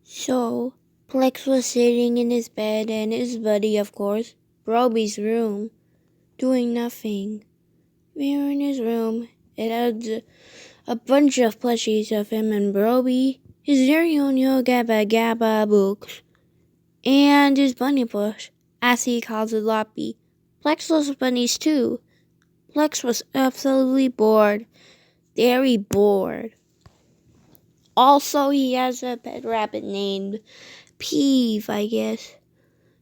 So, Plex was sitting in his bed and his buddy, of course, Roby's room, doing nothing. We were in his room. It had a bunch of plushies of him and Broby, his very own Yo Gabba Gabba books, and his bunny push, as he calls it Loppy. Plex loves bunnies too. Plex was absolutely bored, very bored. Also, he has a pet rabbit named Peeve, I guess,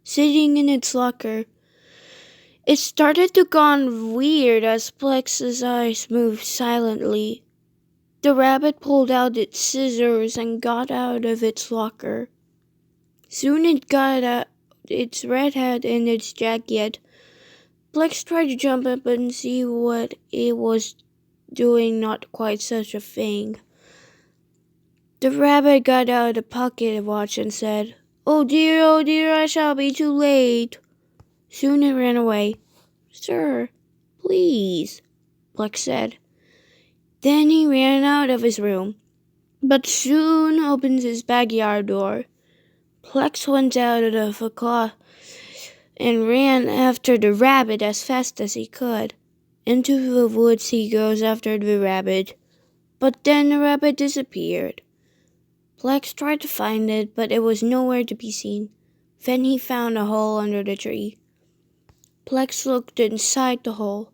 sitting in its locker. It started to go weird as Plex's eyes moved silently. The rabbit pulled out its scissors and got out of its locker. Soon it got out its red hat and its jacket. Plex tried to jump up and see what it was doing, not quite such a thing. The rabbit got out a pocket watch and said, oh dear, I shall be too late." Soon it ran away. "Sir, please," Plex said. Then he ran out of his room, but soon opened his backyard door. Plex went out of the closet and ran after the rabbit as fast as he could. Into the woods he goes after the rabbit, but then the rabbit disappeared. Plex tried to find it, but it was nowhere to be seen. Then he found a hole under the tree. Plex looked inside the hole.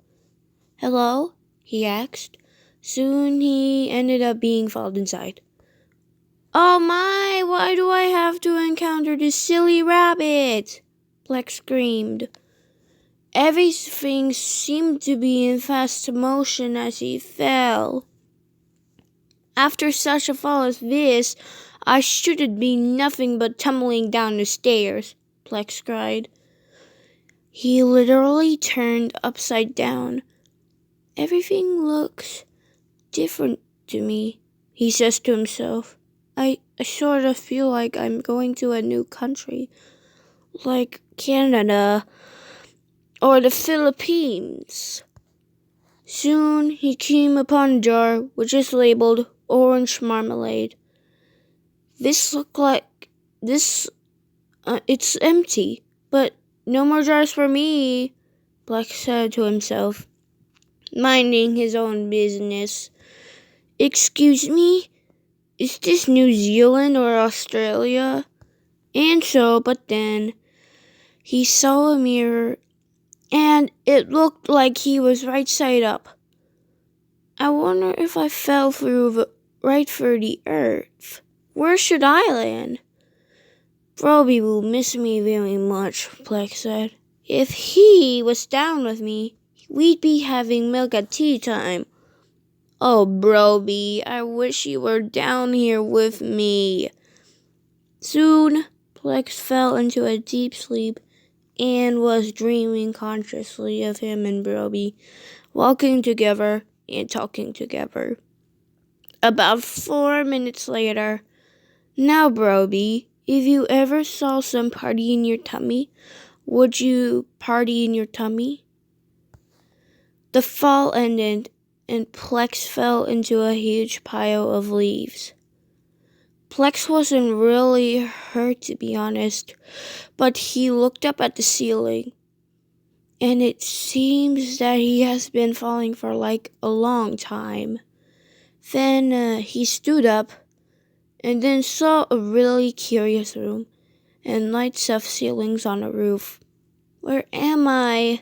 "Hello?" he asked. Soon he ended up being followed inside. "Oh my, why do I have to encounter this silly rabbit?" Plex screamed. Everything seemed to be in fast motion as he fell. "After such a fall as this, I shouldn't be nothing but tumbling down the stairs," Plex cried. He literally turned upside down. "Everything looks different to me," he says to himself. I sort of feel like I'm going to a new country, like Canada or the Philippines. Soon he came upon a jar which is labeled orange marmalade. This looked like this. It's empty, but no more jars for me, Plex said to himself, minding his own business. "Excuse me? Is this New Zealand or Australia?" But then he saw a mirror, and it looked like he was right side up. "I wonder if I fell right through the earth. Where should I land?" "Roby will miss me very much," Plex said. "If he was down with me, we'd be having milk at tea time. Oh, Broby, I wish you were down here with me." Soon, Plex fell into a deep sleep and was dreaming consciously of him and Broby, walking together and talking together. About 4 minutes later, "Now, Broby, if you ever saw some party in your tummy, would you party in your tummy?" The fall ended, and Plex fell into a huge pile of leaves. Plex wasn't really hurt, to be honest, but he looked up at the ceiling, and it seems that he has been falling for like a long time. Then he stood up, and then saw a really curious room, and lights of ceilings on a roof. "Where am I?"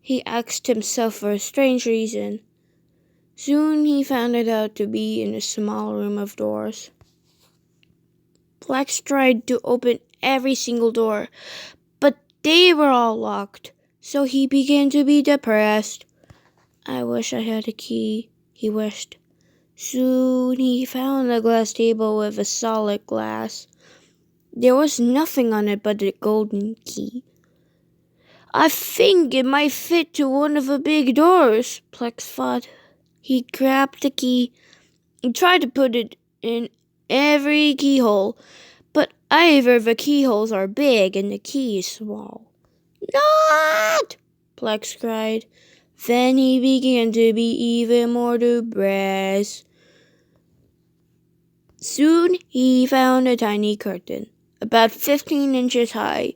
he asked himself for a strange reason. Soon he found it out to be in a small room of doors. Plex tried to open every single door, but they were all locked, so he began to be depressed. "I wish I had a key," he wished. Soon he found a glass table with a solid glass. There was nothing on it but a golden key. "I think it might fit to one of the big doors," Plex thought. He grabbed the key and tried to put it in every keyhole, but either the keyholes are big and the key is small. "Not!" Plex cried. Then he began to be even more depressed. Soon he found a tiny curtain, about 15 inches high.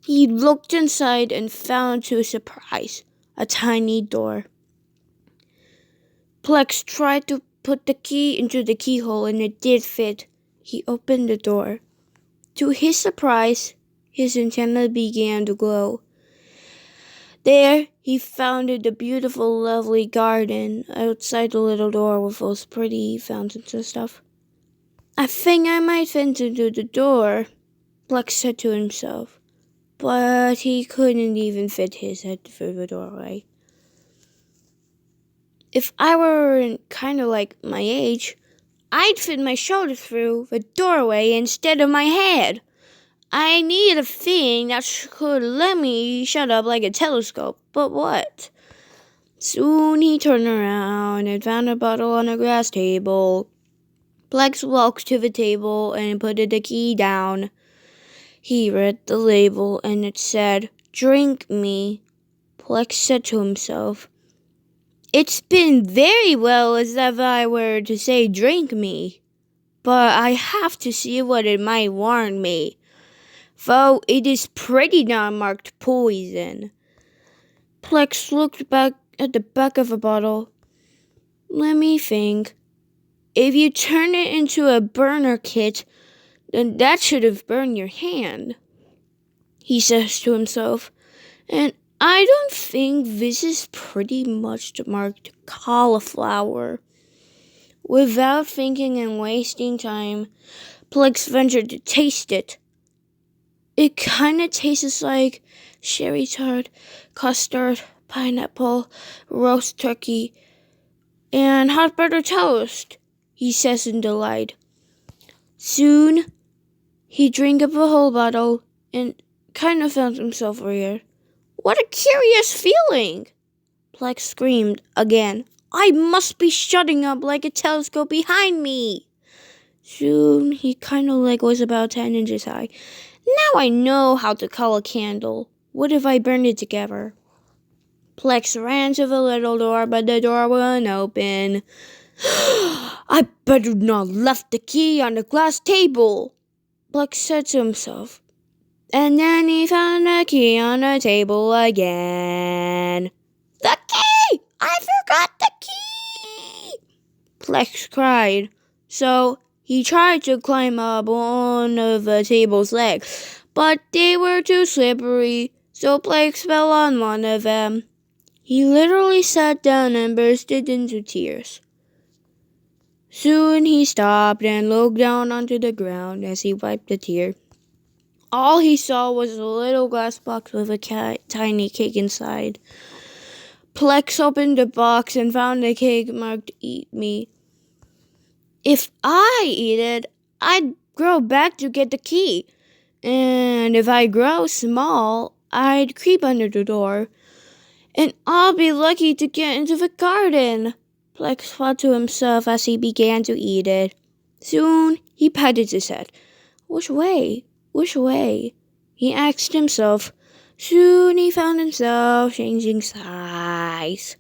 He looked inside and found, to his surprise, a tiny door. Plex tried to put the key into the keyhole and it did fit. He opened the door. To his surprise, his antenna began to glow. There, he found the beautiful, lovely garden outside the little door with those pretty fountains and stuff. I think I might fit into the door, Plex said to himself, but he couldn't even fit his head through the doorway. If I were kind of like my age, I'd fit my shoulder through the doorway instead of my head. I need a thing that could let me shut up like a telescope, but what? Soon he turned around and found a bottle on a glass table. Plex walked to the table and put the key down. He read the label and it said, "Drink me." Plex said to himself, "It's been very well as if I were to say drink me, but I have to see what it might warn me, though it is pretty not marked poison." Plex looked back at the back of the bottle. "Let me think. If you turn it into a burner kit, then that should have burned your hand," he says to himself. "And I don't think this is pretty much marked cauliflower." Without thinking and wasting time, Plex ventured to taste it. It kinda tastes like cherry tart, custard, pineapple, roast turkey, and hot butter toast, he says in delight. Soon, he drank up a whole bottle and kind of found himself weird. "What a curious feeling!" Plex screamed again. "I must be shutting up like a telescope behind me." Soon, he kind of was about 10 inches high. "Now I know how to call a candle. What if I burned it together?" Plex ran to the little door, but the door wouldn't open. "I better not left the key on the glass table," Plex said to himself. And then he found the key on the table again. "The key! I forgot the key!" Plex cried. So he tried to climb up one of the table's legs, but they were too slippery, so Plex fell on one of them. He literally sat down and bursted into tears. Soon he stopped and looked down onto the ground as he wiped a tear. All he saw was a little glass box with a tiny cake inside. Plex opened the box and found the cake marked "Eat Me." If I eat it, I'd grow back to get the key. And if I grow small, I'd creep under the door. And I'll be lucky to get into the garden, Plex thought to himself as he began to eat it. Soon he patted his head. Which way? Which way? He asked himself. Soon he found himself changing size.